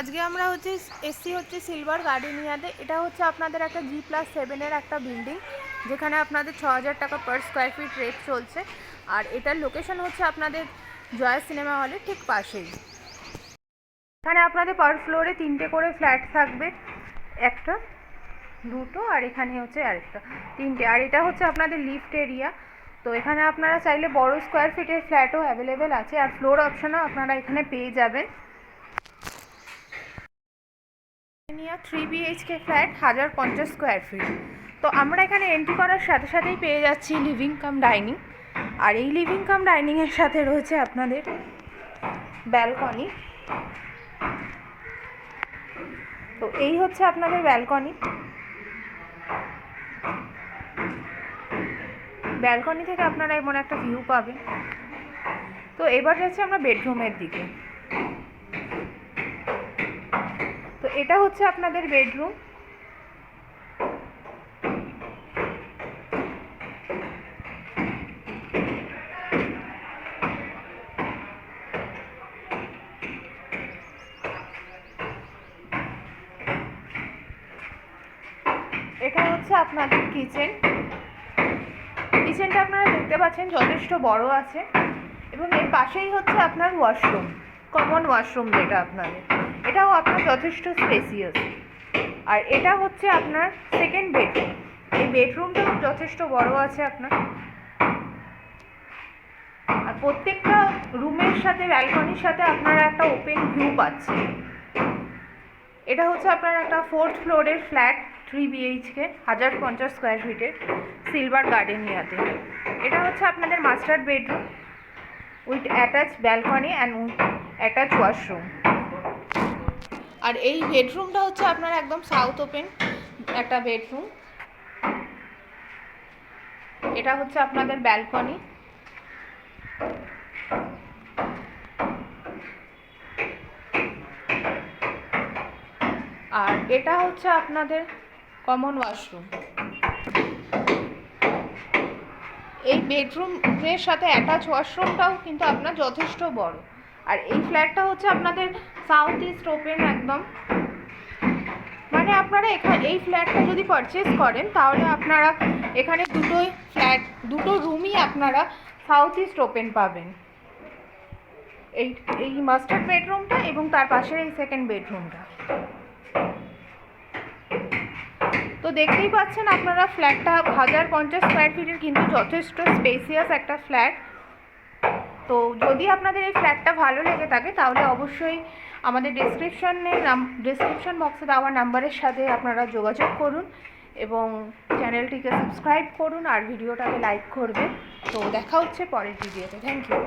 আজকে আমরা এসছি সিলভার গার্ডেনিয়াতে। এটা হচ্ছে আপনাদের একটা G+7 একটা বিল্ডিং, যেখানে আপনাদের 6000 টাকা পার স্কোয়ার ফিট রেট চলছে। আর এটার লোকেশন হচ্ছে আপনাদের জয়া সিনেমা হলের ঠিক পাশেই। এখানে আপনাদের পার ফ্লোরে 3টে করে ফ্ল্যাট থাকবে, একটা, দুটো, আর এখানে হচ্ছে আরেকটা, 3টে। আর এটা হচ্ছে আপনাদের লিফট এরিয়া। তো এখানে আপনারা চাইলে বড় স্কোয়ার ফিটের ফ্ল্যাটও অ্যাভেলেবেল আছে, আর ফ্লোর অপশনও আপনারা এখানে পেয়ে যাবেন। 3 BHK ফ্ল্যাট, 1050 স্কোয়ার ফিট। তো আমরা এখানে এন্ট্রি করার সাথে সাথেই পেয়ে যাচ্ছি লিভিং কাম ডাইনিং। আর এই লিভিং কাম ডাইনিংয়ের সাথে রয়েছে আপনাদের ব্যালকনি। তো এই হচ্ছে আপনাদের ব্যালকনি। ব্যালকনি থেকে আপনারা এমন একটা ভিউ পাবেন। তো এবার যাচ্ছি আমরা বেডরুমের দিকে। তো এটা হচ্ছে আপনাদের বেডরুম। এটা হচ্ছে আপনাদের কিচেন। কিচেনটা আপনারা দেখতে পাচ্ছেন যথেষ্ট বড় আছে, এবং এর পাশেই হচ্ছে আপনার ওয়াশরুম, কমন ওয়াশরুম যেটা আপনাদের, এটাও আপনার যথেষ্ট স্পেসিয়াস। আর এটা হচ্ছে আপনার সেকেন্ড বেডরুম। এই বেডরুমটাও যথেষ্ট বড় আছে আপনার। আর প্রত্যেকটা রুমের সাথে ব্যালকনির সাথে আপনারা একটা ওপেন ভিউ পাচ্ছেন। এটা হচ্ছে আপনার একটা 4th ফ্লোরের ফ্ল্যাট, 3 BHK, 1050 স্কোয়ার ফিটের, সিলভার গার্ডেনিয়াতে। এটা হচ্ছে আপনাদের master bedroom with attach balcony and attach washroom. আর এই বেডরুমটা হচ্ছে আপনার একদম সাউথ ওপেন একটা বেডরুম। এটা হচ্ছে আপনাদের ব্যালকনি। আর এটা হচ্ছে আপনাদের কমন ওয়াশরুম। এই বেডরুমের সাথে অ্যাটাচ ওয়াশরুমটাও কিন্তু আপনার যথেষ্ট বড়। আর এই ফ্ল্যাটটা হচ্ছে আপনাদের সাউথ ইস্ট ওপেন একদম। মানে আপনারা এই ফ্ল্যাটটা যদি পারচেস করেন তাহলে আপনারা এখানে দুটো রুমই আপনারা সাউথ ইস্ট ওপেন পাবেন। এই মাস্টার বেডরুমটা এবং তার পাশের এই সেকেন্ড বেডরুমটা। তো দেখতেই পাচ্ছেন আপনারা ফ্ল্যাটটা 1050 স্কোয়ার ফিটের, কিন্তু যথেষ্ট স্পেসিয়াস একটা ফ্ল্যাট। তো যদি আপনাদের এই ফ্ল্যাটটা ভালো লেগে থাকে তাহলে অবশ্যই আমাদের ডেসক্রিপশন বক্সে দেওয়া নাম্বারের সাথে আপনারা যোগাযোগ করুন এবং চ্যানেলটিকে সাবস্ক্রাইব করুন আর ভিডিওটাকে লাইক করবেন। তো দেখা হচ্ছে পরের ভিডিওতে। Thank you.